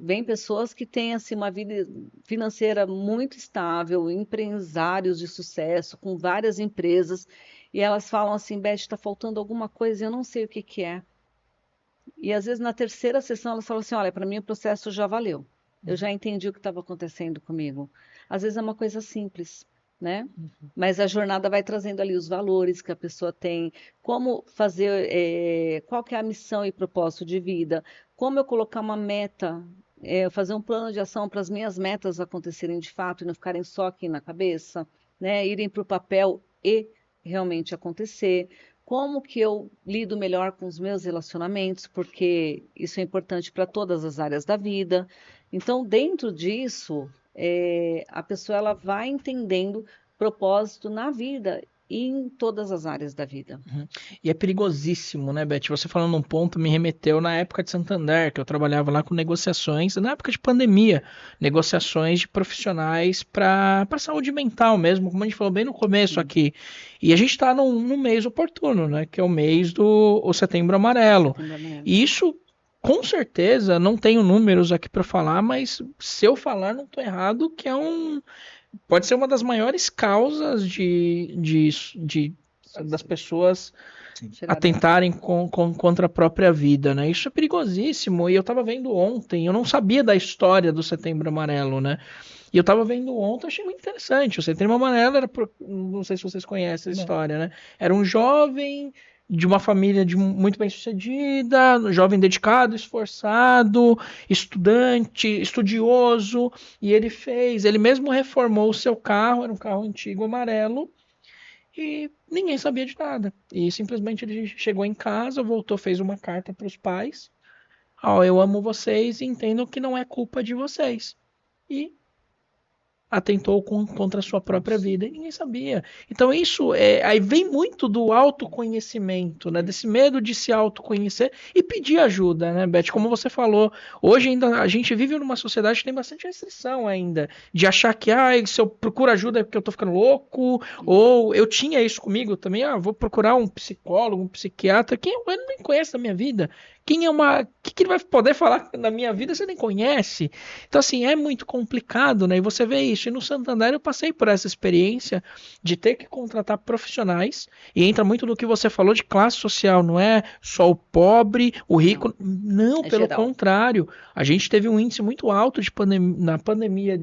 vem pessoas que têm assim, uma vida financeira muito estável, empresários de sucesso, com várias empresas, e elas falam assim, Beth, está faltando alguma coisa, eu não sei o que que é. E às vezes na terceira sessão elas falam assim, olha, para mim o processo já valeu. Eu já entendi o que estava acontecendo comigo. Às vezes é uma coisa simples, né? Mas a jornada vai trazendo ali os valores que a pessoa tem, como fazer, qual que é a missão e propósito de vida, como eu colocar uma meta, fazer um plano de ação para as minhas metas acontecerem de fato e não ficarem só aqui na cabeça, né? Irem para o papel e realmente acontecer. Como que eu lido melhor com os meus relacionamentos, porque isso é importante para todas as áreas da vida. Então, dentro disso, a pessoa ela vai entendendo propósito na vida e em todas as áreas da vida. E é perigosíssimo, né, Beth? Você falando um ponto me remeteu na época de Santander, que eu trabalhava lá com negociações, na época de pandemia, negociações de profissionais para saúde mental mesmo, como a gente falou bem no começo aqui. E a gente está num mês oportuno, né, que é o mês do Setembro Amarelo. E isso, com certeza, não tenho números aqui para falar, mas se eu falar, não estou errado, que pode ser uma das maiores causas das pessoas atentarem contra a própria vida, né? Isso é perigosíssimo. E eu estava vendo ontem, eu não sabia da história do Setembro Amarelo, né? E eu estava vendo ontem, achei muito interessante. O Setembro Amarelo era, não sei se vocês conhecem a história, né? Era um jovem de uma família muito bem sucedida, um jovem dedicado, esforçado, estudante, estudioso, e ele mesmo reformou o seu carro, era um carro antigo amarelo, e ninguém sabia de nada. E simplesmente ele chegou em casa, voltou, fez uma carta para os pais. Ó, eu amo vocês e entendo que não é culpa de vocês. E atentou contra a sua própria vida e ninguém sabia. Então isso aí vem muito do autoconhecimento, né? Desse medo de se autoconhecer e pedir ajuda, né, Beth? Como você falou, hoje ainda a gente vive numa sociedade que tem bastante restrição ainda, de achar que se eu procuro ajuda é porque eu tô ficando louco, ou eu tinha isso comigo também, vou procurar um psicólogo, um psiquiatra, ele nem conhece a minha vida. Que ele vai poder falar na minha vida se ele nem conhece? Então, assim, é muito complicado, né? E você vê isso. E no Santander eu passei por essa experiência de ter que contratar profissionais, e entra muito no que você falou de classe social, não é só o pobre, o rico. Não, pelo geral. contrário. A gente teve um índice muito alto na pandemia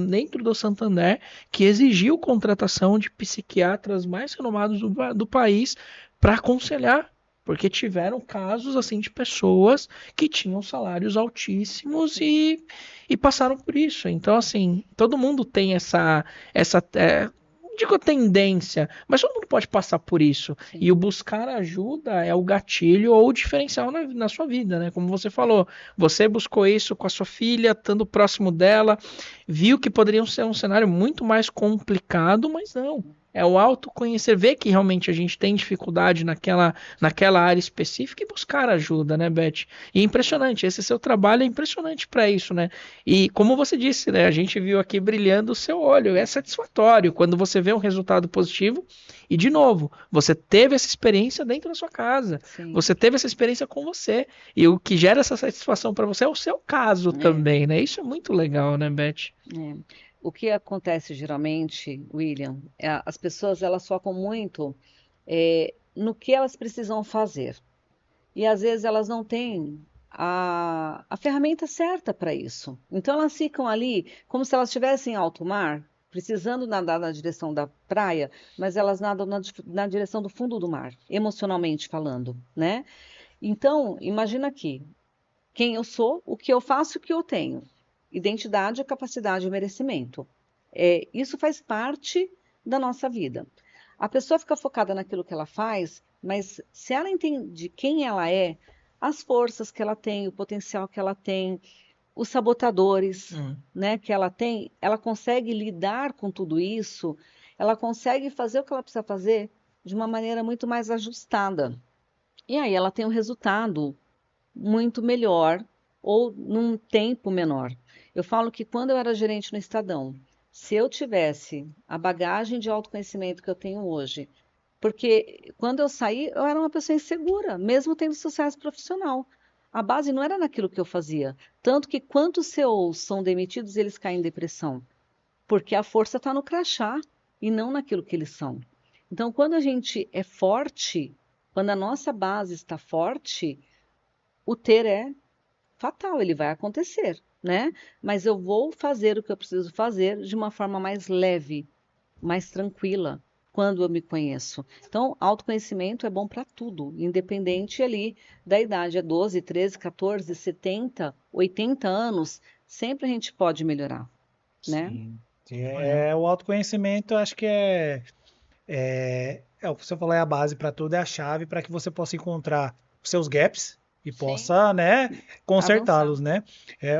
dentro do Santander, que exigiu contratação de psiquiatras mais renomados do país para aconselhar. Porque tiveram casos assim de pessoas que tinham salários altíssimos e passaram por isso. Então, assim, todo mundo tem essa não digo tendência, mas todo mundo pode passar por isso. Sim. E o buscar ajuda é o gatilho ou o diferencial na sua vida, né? Como você falou, você buscou isso com a sua filha, estando próximo dela, viu que poderia ser um cenário muito mais complicado, mas não. É o autoconhecer, ver que realmente a gente tem dificuldade naquela área específica e buscar ajuda, né, Beth? E é impressionante, esse seu trabalho é impressionante para isso, né? E como você disse, né, a gente viu aqui brilhando o seu olho, é satisfatório quando você vê um resultado positivo e, de novo, você teve essa experiência dentro da sua casa, Sim. você teve essa experiência com você, e o que gera essa satisfação para você é o seu caso também, né? Isso é muito legal, né, Beth? O que acontece geralmente, William, as pessoas elas focam muito no que elas precisam fazer. E às vezes elas não têm a ferramenta certa para isso. Então elas ficam ali como se elas estivessem em alto mar, precisando nadar na direção da praia, mas elas nadam na direção do fundo do mar, emocionalmente falando, né? Então, imagina aqui, quem eu sou, o que eu faço e o que eu tenho. Identidade, capacidade e merecimento. Isso faz parte da nossa vida. A pessoa fica focada naquilo que ela faz, Mas se ela entende quem ela é, as forças que ela tem, o potencial que ela tem, os sabotadores, né, que ela tem, ela consegue lidar com tudo isso, ela consegue fazer o que ela precisa fazer de uma maneira muito mais ajustada. E aí ela tem um resultado muito melhor ou num tempo menor. Eu falo que quando eu era gerente no Estadão, se eu tivesse a bagagem de autoconhecimento que eu tenho hoje, porque quando eu saí, eu era uma pessoa insegura, mesmo tendo sucesso profissional. A base não era naquilo que eu fazia. Tanto que quantos CEOs são demitidos e eles caem em depressão? Porque a força está no crachá e não naquilo que eles são. Então, quando a gente é forte, quando a nossa base está forte, o ter é fatal, ele vai acontecer, né? Mas eu vou fazer o que eu preciso fazer de uma forma mais leve, mais tranquila, quando eu me conheço. Então, autoconhecimento é bom para tudo, independente ali da idade, é 12, 13, 14, 70, 80 anos, sempre a gente pode melhorar, né? Sim. O autoconhecimento, eu acho que é o que você falou, é a base para tudo, é a chave para que você possa encontrar os seus gaps e possa, né, consertá-los, né?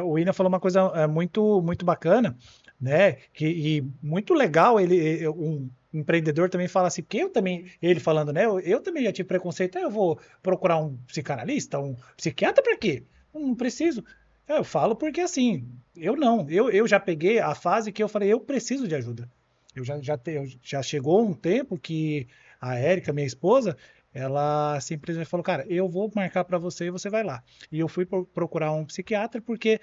O Ina falou uma coisa muito, muito bacana, né? E muito legal, um empreendedor também fala assim, porque eu também, ele falando, né? Eu também já tive preconceito, eu vou procurar um psicanalista, um psiquiatra para quê? Não preciso. Eu falo porque assim, eu já peguei a fase que eu falei, eu preciso de ajuda. Já chegou um tempo que a Érica, minha esposa, ela simplesmente falou, cara, eu vou marcar para você e você vai lá. E eu fui procurar um psiquiatra porque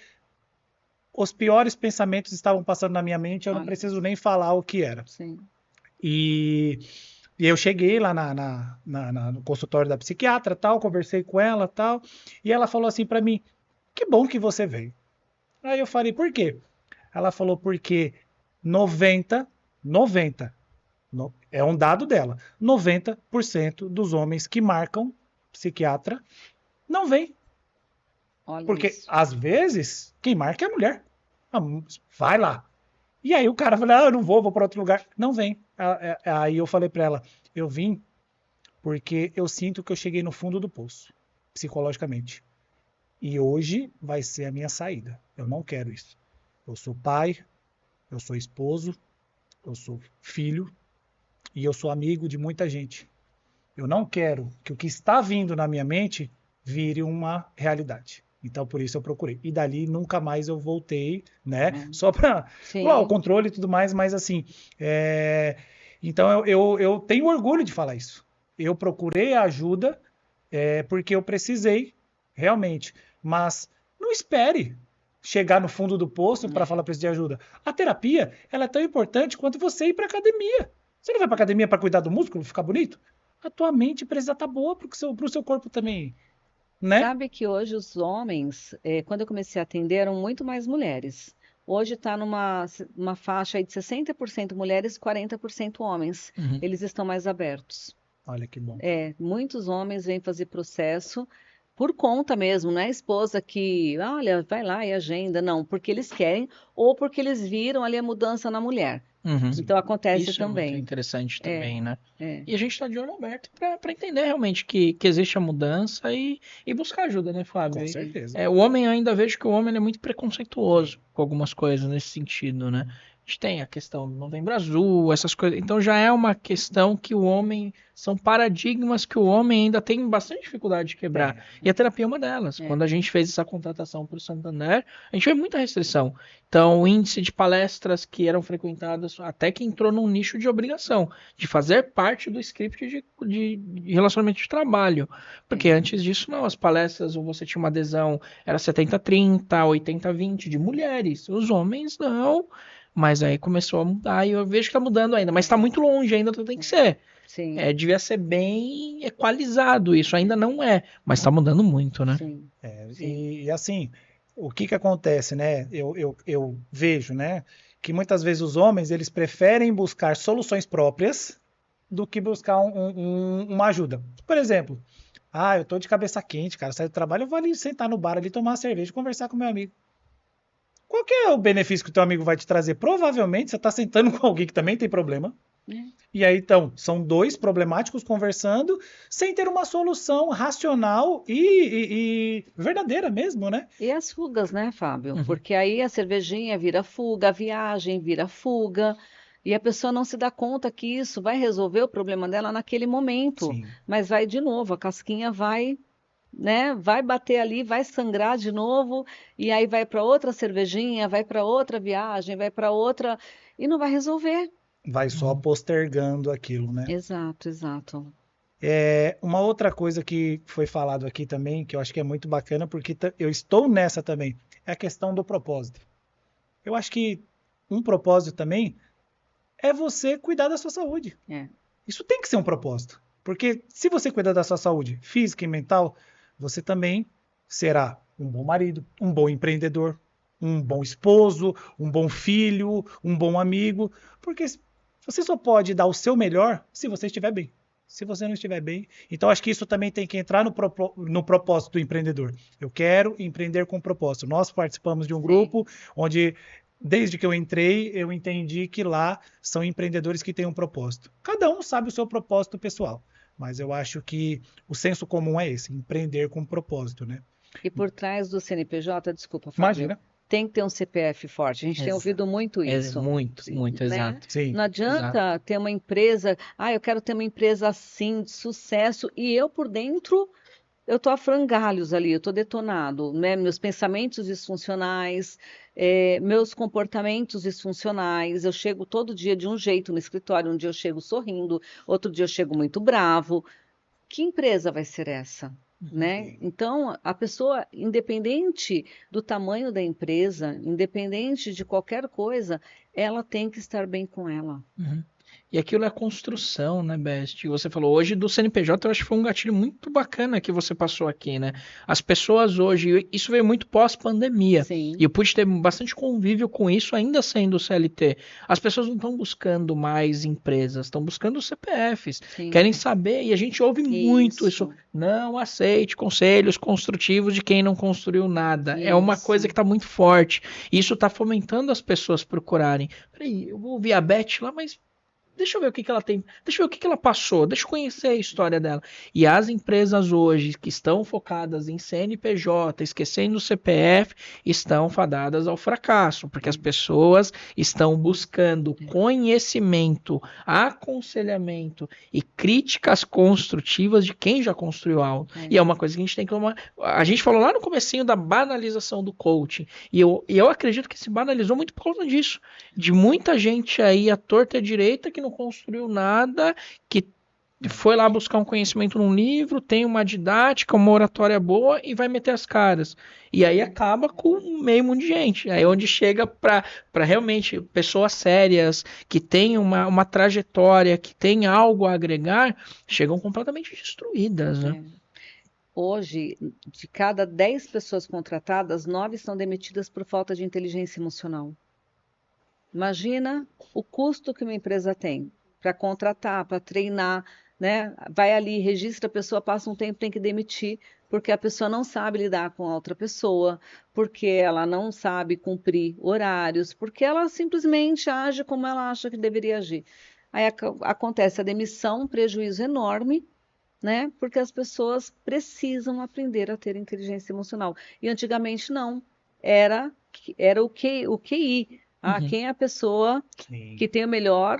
os piores pensamentos estavam passando na minha mente, eu não preciso nem falar o que era. Sim. E eu cheguei lá no consultório da psiquiatra, tal, conversei com ela, tal, e ela falou assim para mim, que bom que você veio. Aí eu falei, por quê? Ela falou, porque 90, é um dado dela, 90% dos homens que marcam psiquiatra não vem. Olha Porque, isso. às vezes, quem marca é a mulher. Vai lá. E aí o cara fala, eu não vou para outro lugar. Não vem. Aí eu falei para ela, eu vim porque eu sinto que eu cheguei no fundo do poço, psicologicamente. E hoje vai ser a minha saída. Eu não quero isso. Eu sou pai, eu sou esposo, eu sou filho e eu sou amigo de muita gente. Eu não quero que o que está vindo na minha mente vire uma realidade. Então, por isso eu procurei. E dali nunca mais eu voltei, né? Só para o controle e tudo mais, mas assim. Então, eu tenho orgulho de falar isso. Eu procurei a ajuda porque eu precisei, realmente. Mas não espere chegar no fundo do poço para falar preciso de ajuda. A terapia, ela é tão importante quanto você ir para academia. Você não vai para academia para cuidar do músculo, ficar bonito? A tua mente precisa estar boa para o seu corpo também, né? Sabe que hoje os homens, quando eu comecei a atender, eram muito mais mulheres. Hoje está numa faixa aí de 60% mulheres e 40% homens. Eles estão mais abertos. Olha que bom. Muitos homens vêm fazer processo por conta mesmo, não é a esposa que, olha, vai lá e agenda, não, porque eles querem ou porque eles viram ali a mudança na mulher. Então acontece Isso também. É muito interessante também, né? É. E a gente está de olho aberto para entender realmente que existe a mudança e buscar ajuda, né, Flávio? Com certeza. O homem, eu ainda vejo que o homem ele é muito preconceituoso com algumas coisas nesse sentido, né? A gente tem a questão do Novembro Azul, essas coisas. Então já é uma questão que o homem. São paradigmas que o homem ainda tem bastante dificuldade de quebrar. E a terapia é uma delas. Quando a gente fez essa contratação para o Santander, a gente vê muita restrição. Então, o índice de palestras que eram frequentadas, até que entrou num nicho de obrigação, de fazer parte do script de relacionamento de trabalho. Porque antes disso, não. As palestras, ou você tinha uma adesão, era 70-30, 80-20 de mulheres. Os homens, não. Mas aí começou a mudar e eu vejo que está mudando ainda. Mas está muito longe ainda, tem que ser. Sim. Devia ser bem equalizado isso, ainda não é. Mas está mudando muito, né? Sim. E assim, o que acontece, né? Eu vejo, né? Que muitas vezes os homens, eles preferem buscar soluções próprias do que buscar uma ajuda. Por exemplo, eu tô de cabeça quente, cara, saio do trabalho, eu vou ali sentar no bar ali, tomar uma cerveja e conversar com meu amigo. Qual que é o benefício que o teu amigo vai te trazer? Provavelmente você está sentando com alguém que também tem problema, E aí, então, são dois problemáticos conversando sem ter uma solução racional e verdadeira mesmo, né? E as fugas, né, Fábio? Uhum. Porque aí a cervejinha vira fuga, a viagem vira fuga, e a pessoa não se dá conta que isso vai resolver o problema dela naquele momento. Sim. Mas vai de novo, a casquinha vai, né, vai bater ali, vai sangrar de novo, e aí vai para outra cervejinha, vai para outra viagem, vai para outra, e não vai resolver. Vai só postergando aquilo, né? Exato, exato. Uma outra coisa que foi falado aqui também, que eu acho que é muito bacana, porque eu estou nessa também, é a questão do propósito. Eu acho que um propósito também é você cuidar da sua saúde. É. Isso tem que ser um propósito. Porque se você cuidar da sua saúde física e mental, você também será um bom marido, um bom empreendedor, um bom esposo, um bom filho, um bom amigo. Porque você só pode dar o seu melhor se você estiver bem. Se você não estiver bem. Então, acho que isso também tem que entrar no propósito do empreendedor. Eu quero empreender com propósito. Nós participamos de um grupo onde, desde que eu entrei, eu entendi que lá são empreendedores que têm um propósito. Cada um sabe o seu propósito pessoal. Mas eu acho que o senso comum é esse, empreender com propósito, né? E por trás do CNPJ, desculpa, Fábio, Imagina. tem que ter um CPF forte. A gente tem ouvido muito isso. Muito, muito, né? exato. Sim. Não adianta ter uma empresa, eu quero ter uma empresa assim, de sucesso, e eu por dentro, eu tô a frangalhos ali, eu tô detonado, né? Meus pensamentos disfuncionais, meus comportamentos disfuncionais, eu chego todo dia de um jeito no escritório, um dia eu chego sorrindo, outro dia eu chego muito bravo. Que empresa vai ser essa? Né? Então, a pessoa, independente do tamanho da empresa, independente de qualquer coisa, ela tem que estar bem com ela. Uhum. E aquilo é construção, né, Best? Você falou hoje do CNPJ, eu acho que foi um gatilho muito bacana que você passou aqui, né? As pessoas hoje, isso veio muito pós-pandemia, Sim. e eu pude ter bastante convívio com isso ainda sendo CLT. As pessoas não estão buscando mais empresas, estão buscando CPFs, Sim. querem saber, e a gente ouve muito isso. Não aceite conselhos construtivos de quem não construiu nada. É uma coisa que está muito forte. E isso está fomentando as pessoas procurarem. Peraí, eu vou ouvir a Beth lá, mas deixa eu ver o que ela tem, deixa eu ver o que ela passou, deixa eu conhecer a história dela. E as empresas hoje que estão focadas em CNPJ, esquecendo o CPF, estão fadadas ao fracasso, porque as pessoas estão buscando conhecimento, aconselhamento e críticas construtivas de quem já construiu algo. E é uma coisa que a gente tem que tomar. A gente falou lá no comecinho da banalização do coaching, e eu acredito que se banalizou muito por causa disso, de muita gente aí à torta e à direita que não construiu nada, que foi lá buscar um conhecimento num livro, tem uma didática, uma oratória boa e vai meter as caras. E aí acaba com meio mundo de gente. Aí é onde chega para realmente pessoas sérias, que têm uma trajetória, que têm algo a agregar, chegam completamente destruídas, né? Hoje, de cada 10 pessoas contratadas, 9 são demitidas por falta de inteligência emocional. Imagina o custo que uma empresa tem para contratar, para treinar, né? Vai ali, registra a pessoa, passa um tempo, tem que demitir, porque a pessoa não sabe lidar com a outra pessoa, porque ela não sabe cumprir horários, porque ela simplesmente age como ela acha que deveria agir. Aí acontece a demissão, um prejuízo enorme, né? Porque as pessoas precisam aprender a ter inteligência emocional. E antigamente não, era o QI. Quem é a pessoa que tem o melhor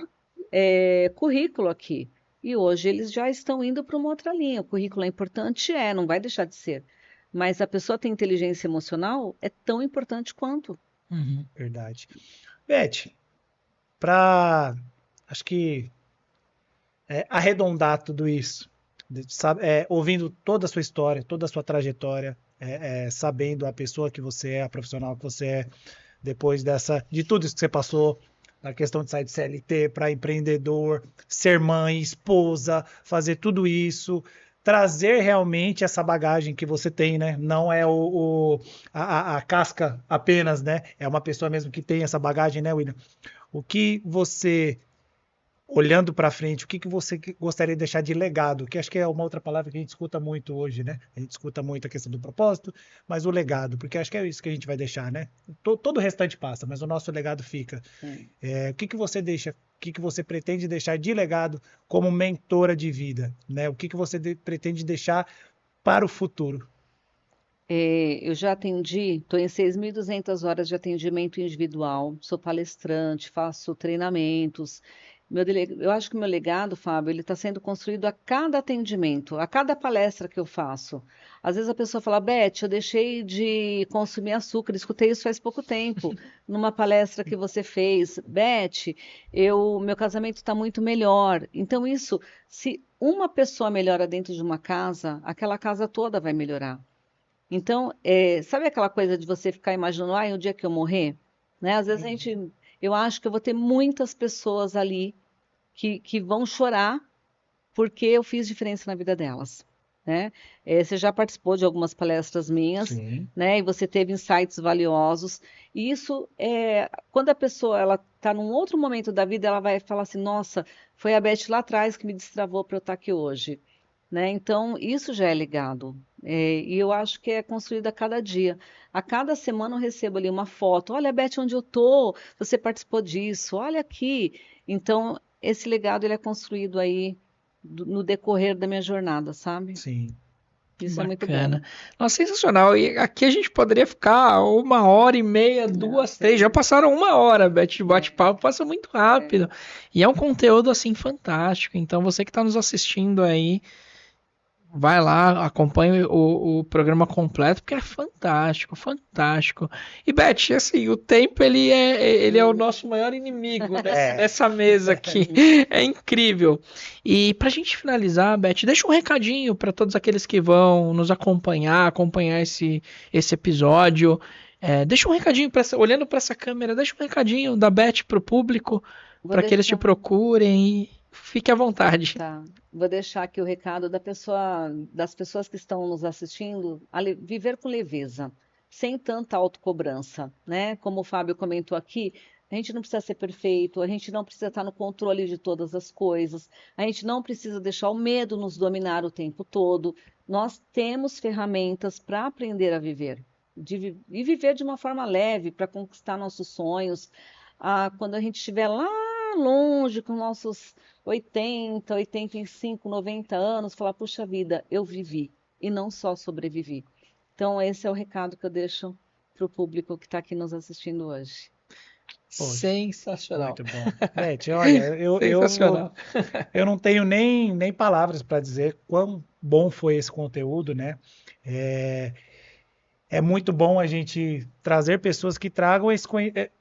currículo aqui? E hoje eles já estão indo para uma outra linha. O currículo é importante, não vai deixar de ser. Mas a pessoa ter inteligência emocional é tão importante quanto. Verdade. Beth, acho que arredondar tudo isso, sabe, ouvindo toda a sua história, toda a sua trajetória, sabendo a pessoa que você é, a profissional que você é, depois de tudo isso que você passou, na questão de sair de CLT para empreendedor, ser mãe, esposa, fazer tudo isso, trazer realmente essa bagagem que você tem, né? Não é a casca apenas, né? É uma pessoa mesmo que tem essa bagagem, né, William? O que você olhando para frente, o que você gostaria de deixar de legado? Que acho que é uma outra palavra que a gente escuta muito hoje, né? A gente escuta muito a questão do propósito, mas o legado, porque acho que é isso que a gente vai deixar, né? Todo o restante passa, mas o nosso legado fica. O que você deixa, o que você pretende deixar de legado como mentora de vida, né? O que você pretende deixar para o futuro? Eu já atendi, estou em 6.200 horas de atendimento individual, sou palestrante, faço treinamentos. Eu acho que o meu legado, Fábio, ele está sendo construído a cada atendimento, a cada palestra que eu faço. Às vezes a pessoa fala, Beth, eu deixei de consumir açúcar, escutei isso faz pouco tempo, numa palestra que você fez. Beth, meu casamento está muito melhor. Então isso, se uma pessoa melhora dentro de uma casa, aquela casa toda vai melhorar. Então, sabe aquela coisa de você ficar imaginando, um dia que eu morrer? Né? Às vezes eu acho que eu vou ter muitas pessoas ali que vão chorar porque eu fiz diferença na vida delas. Né? Você já participou de algumas palestras minhas, né? E você teve insights valiosos. E isso, quando a pessoa está num outro momento da vida, ela vai falar assim, nossa, foi a Beth lá atrás que me destravou para eu estar aqui hoje. Né? Então, isso já é legado. E eu acho que é construído a cada dia. A cada semana eu recebo ali uma foto. Olha, Beth, onde eu estou? Você participou disso. Olha aqui. Então, esse legado ele é construído aí no decorrer da minha jornada, sabe? Sim. Isso Bacana. É muito bom. Nossa, sensacional. E aqui a gente poderia ficar 1h30, 2, 3. Já passaram 1 hora, Beth, de bate-papo. Passa muito rápido. E é um conteúdo, assim, fantástico. Então, você que está nos assistindo aí, vai lá, acompanhe o programa completo, porque é fantástico, fantástico. E, Beth, assim, o tempo, ele é o nosso maior inimigo nessa mesa aqui. É incrível. E pra gente finalizar, Beth, deixa um recadinho para todos aqueles que vão nos acompanhar esse episódio. Deixa um recadinho, olhando para essa câmera, deixa um recadinho da Beth pro público, para que eles te procurem e fique à vontade. Tá. Vou deixar aqui o recado das pessoas que estão nos assistindo, viver com leveza, sem tanta autocobrança, né? Como o Fábio comentou aqui, a gente não precisa ser perfeito, a gente não precisa estar no controle de todas as coisas, a gente não precisa deixar o medo nos dominar o tempo todo. Nós temos ferramentas para aprender a viver, e viver de uma forma leve, para conquistar nossos sonhos. Quando a gente estiver lá longe, com nossos 80, 85, 90 anos, falar, puxa vida, eu vivi e não só sobrevivi. Então, esse é o recado que eu deixo para o público que está aqui nos assistindo hoje. Sensacional. Muito bom. Beth, olha, eu não tenho nem palavras para dizer quão bom foi esse conteúdo, né? É muito bom a gente trazer pessoas que tragam esse conhecimento.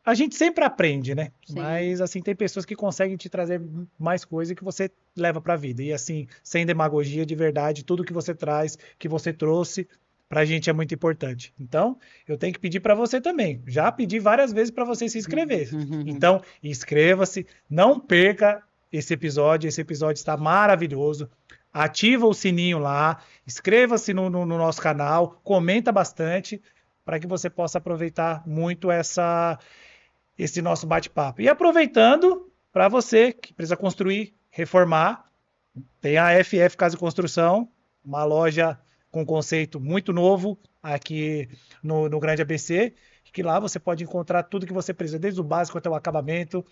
A gente sempre aprende, né? Sim. Mas, assim, tem pessoas que conseguem te trazer mais coisa que você leva para a vida. E, assim, sem demagogia, de verdade, tudo que você traz, que você trouxe, pra gente é muito importante. Então, eu tenho que pedir para você também. Já pedi várias vezes para você se inscrever. Então, inscreva-se, não perca esse episódio. Esse episódio está maravilhoso. Ativa o sininho lá, inscreva-se no nosso canal, comenta bastante, para que você possa aproveitar muito esse nosso bate-papo. E aproveitando, para você que precisa construir, reformar, tem a FF Casa e Construção, uma loja com conceito muito novo aqui no Grande ABC, que lá você pode encontrar tudo que você precisa, desde o básico até o acabamento.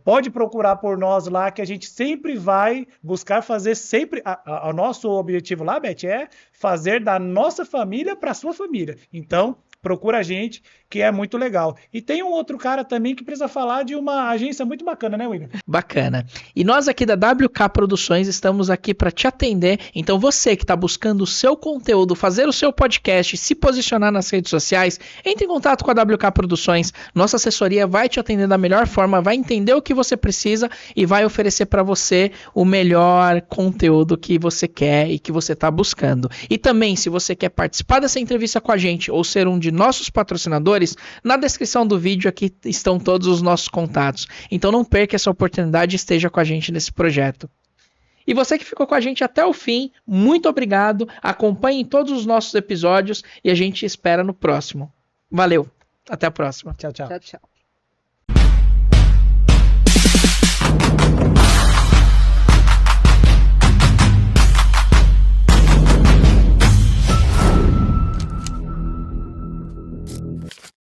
Pode procurar por nós lá, que a gente sempre vai buscar fazer sempre... O nosso objetivo lá, Beth, é fazer da nossa família para a sua família. Então, procura a gente, que é muito legal. E tem um outro cara também que precisa falar de uma agência muito bacana, né, William? Bacana. E nós aqui da WK Produções estamos aqui para te atender. Então você que está buscando o seu conteúdo, fazer o seu podcast, se posicionar nas redes sociais, entre em contato com a WK Produções. Nossa assessoria vai te atender da melhor forma, vai entender o que você precisa e vai oferecer para você o melhor conteúdo que você quer e que você está buscando. E também, se você quer participar dessa entrevista com a gente ou ser um de nossos patrocinadores, na descrição do vídeo aqui estão todos os nossos contatos. Então não perca essa oportunidade e esteja com a gente nesse projeto. E você que ficou com a gente até o fim, muito obrigado. Acompanhe todos os nossos episódios e a gente espera no próximo. Valeu, até a próxima. Tchau, tchau. Tchau, tchau.